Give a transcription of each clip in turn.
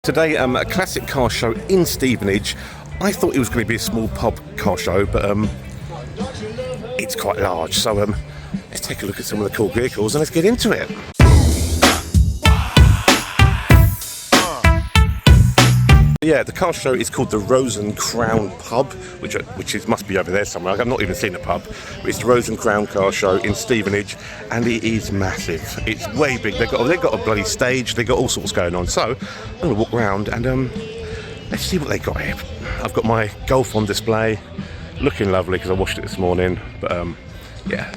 Today, a classic car show in Stevenage. I thought it was going to be a small pub car show, but it's quite large. So let's take a look at some of the cool vehicles and let's get into it. Yeah, the car show is called the Rose and Crown Pub, which must be over there somewhere. I've not even seen a pub. It's the Rose and Crown Car Show in Stevenage, and it is massive. It's way big. They've got a bloody stage. They've got all sorts going on. So I'm going to walk around and let's see what they got here. I've got my Golf on display, looking lovely because I washed it this morning. But yeah,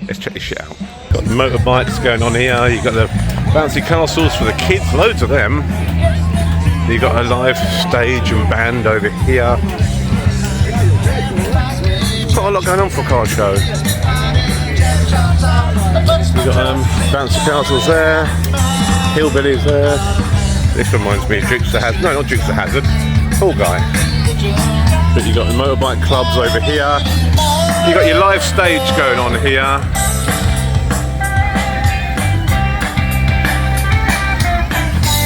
let's check this shit out. Got motorbikes going on here. You've got the bouncy castles for the kids, loads of them. You've got a live stage and band over here. Got a lot going on for a car show. You've got bouncy castles there, hillbillies there. This reminds me of Dukes of Hazzard. No, not Dukes of Hazzard. Fall Guy. But you've got the motorbike clubs over here. You've got your live stage going on here.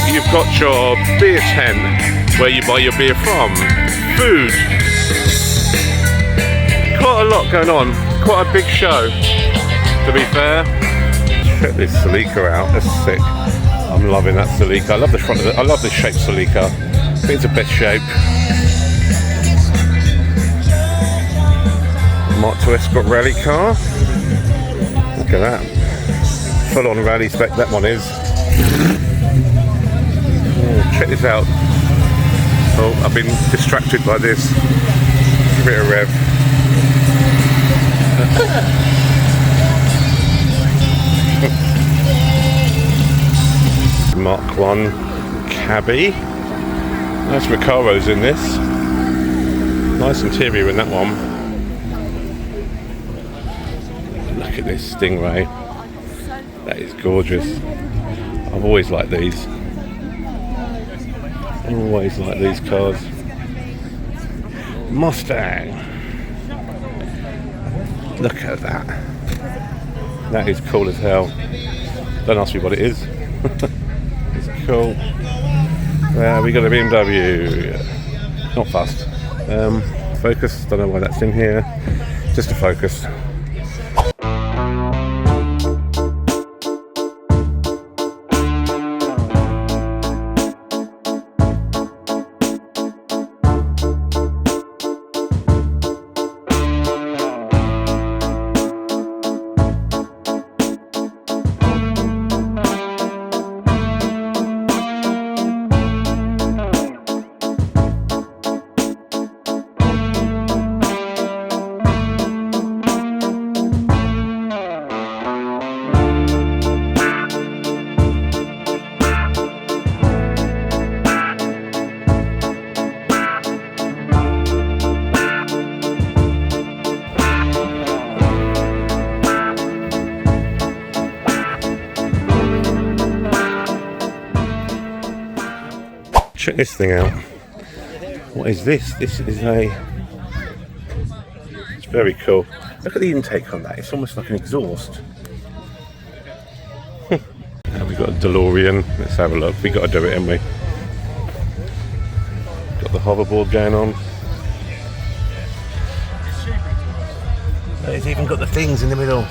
You've got your beer tent where you buy your beer from. Food. Quite a lot going on. Quite a big show, to be fair. Check this Celica out. That's sick. I'm loving that Celica. I love the front of it. I love this shape Celica. I think it's the best shape. Mark II Escort rally car. Look at that. Full on rally spec that one is. Check this out. Oh, I've been distracted by this. Give it a rev. Mark I cabbie. Nice Recaro's in this. Nice interior in that one. Look at this Stingray. That is gorgeous. I've always liked these. Always like these cars. Mustang. Look at that. That is cool as hell. Don't ask me what it is. It's cool. We got a BMW. Not fast. Focus. Don't know why that's in here. Just a Focus. Check this thing out. What is this? This is it's very cool. Look at the intake on that. It's almost like an exhaust. And we've got a DeLorean. Let's have a look. We've got to do it, haven't we? Got the hoverboard going on. It's even got the things in the middle.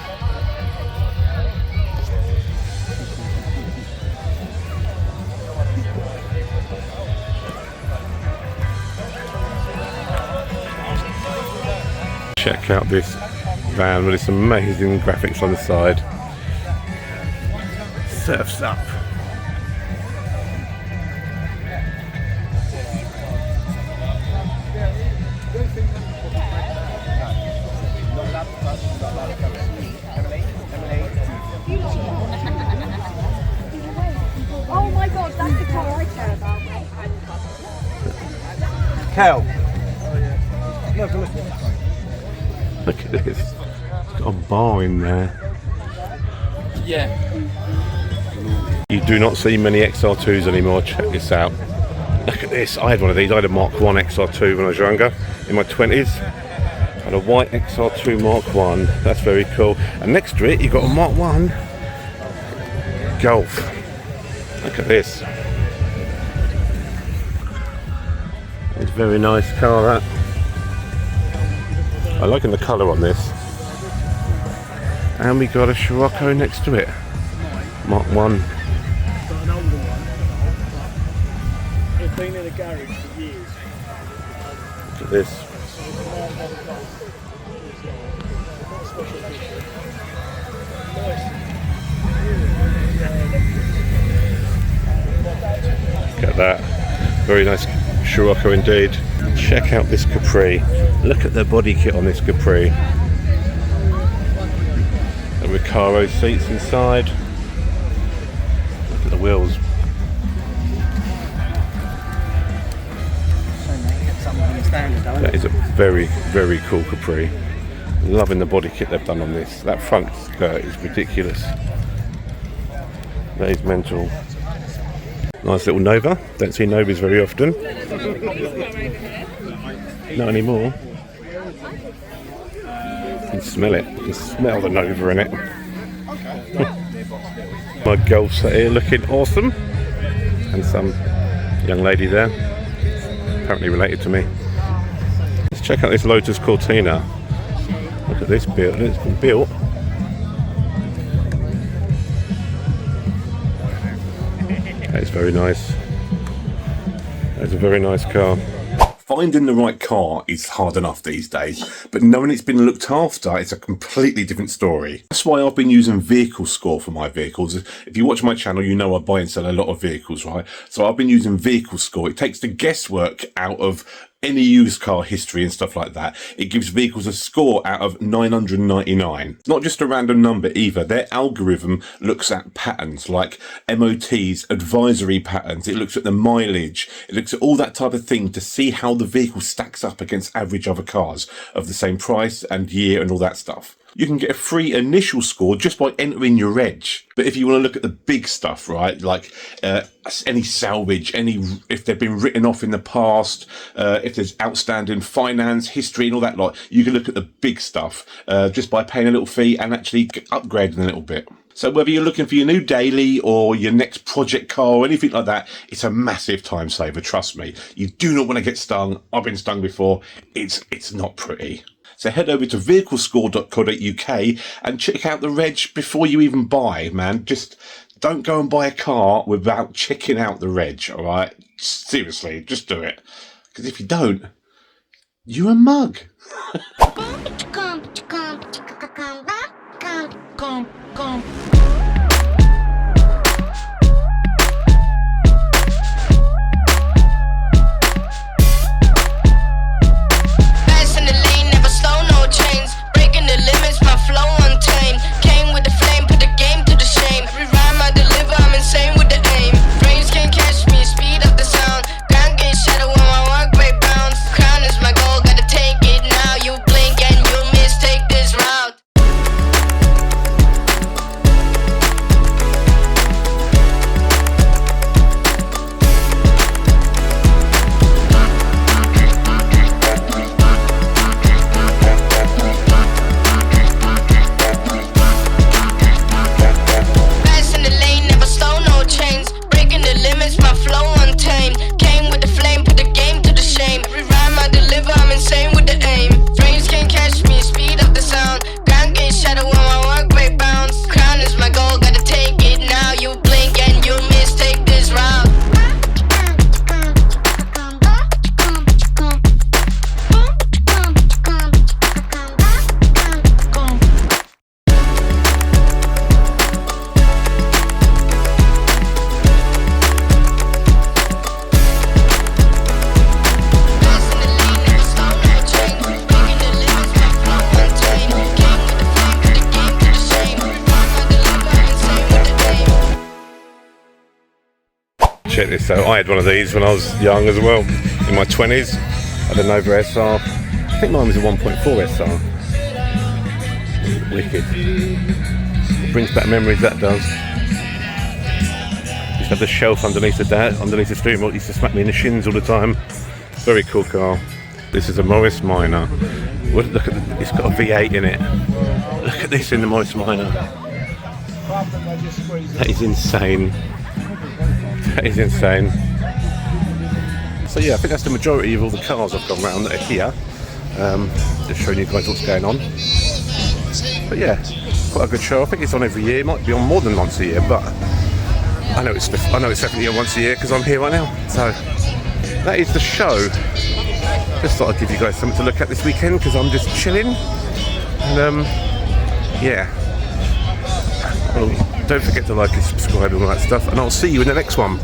Check out this van with its amazing graphics on the side. Surfs up. Oh my god, that's the car I care about. Cal. Look at this. It's got a bar in there. Yeah. You do not see many XR2s anymore. Check this out. Look at this. I had one of these. I had a Mark I XR2 when I was younger, in my 20s. I had a white XR2 Mark I. That's very cool. And next to it, you've got a Mark I Golf. Look at this. Very nice car, that. I liking the colour on this. And we got a Scirocco next to it. Mark 1. Got an older one. It's been in a garage for years. Look at this. Look at that. Very nice Scirocco indeed. Check out this Capri. Look at the body kit on this Capri. The Recaro seats inside. Look at the wheels. That is a very, very cool Capri. Loving the body kit they've done on this. That front skirt is ridiculous. That is mental. Nice little Nova. Don't see Novas very often. Not anymore. You can smell it. You can smell the Nova in it. My Golf's here looking awesome. And some young lady there. Apparently related to me. Let's check out this Lotus Cortina. Look at this build. It's been built. That is very nice. That's a very nice car. Finding the right car is hard enough these days, but knowing it's been looked after is a completely different story. That's why I've been using Vehicle Score for my vehicles. If you watch my channel, you know I buy and sell a lot of vehicles, right? So I've been using Vehicle Score. It takes the guesswork out of any used car history and stuff like that. It gives vehicles a score out of 999. Not just a random number either. Their algorithm looks at patterns like MOTs, advisory patterns. It looks at the mileage. It looks at all that type of thing to see how the vehicle stacks up against average other cars of the same price and year and all that stuff. You can get a free initial score just by entering your reg. But if you want to look at the big stuff, right, like any salvage, if they've been written off in the past, if there's outstanding finance, history and all that lot, you can look at the big stuff just by paying a little fee and actually upgrading a little bit. So whether you're looking for your new daily or your next project car or anything like that, it's a massive time saver, trust me. You do not want to get stung. I've been stung before. It's not pretty. So head over to vehiclescore.co.uk and check out the reg before you even buy, man. Just don't go and buy a car without checking out the reg, all right? Seriously, just do it. Because if you don't, you're a mug. Check this out. I had one of these when I was young as well, in my 20s. I had a Nova SR. I think mine was a 1.4 SR. Wicked. It brings back memories, that does. Used to have the shelf underneath the steering wheel. It used to smack me in the shins all the time. Very cool car. This is a Morris Minor. Look at it's got a V8 in it. Look at this in the Morris Minor. That is insane. That is insane. So yeah, I think that's the majority of all the cars I've gone round that are here. Just showing you guys what's going on. But yeah, quite a good show. I think it's on every year. It might be on more than once a year, but I know it's definitely on once a year because I'm here right now. So that is the show. Just thought I'd give you guys something to look at this weekend because I'm just chilling. And yeah. Well, don't forget to like and subscribe and all that stuff, and I'll see you in the next one.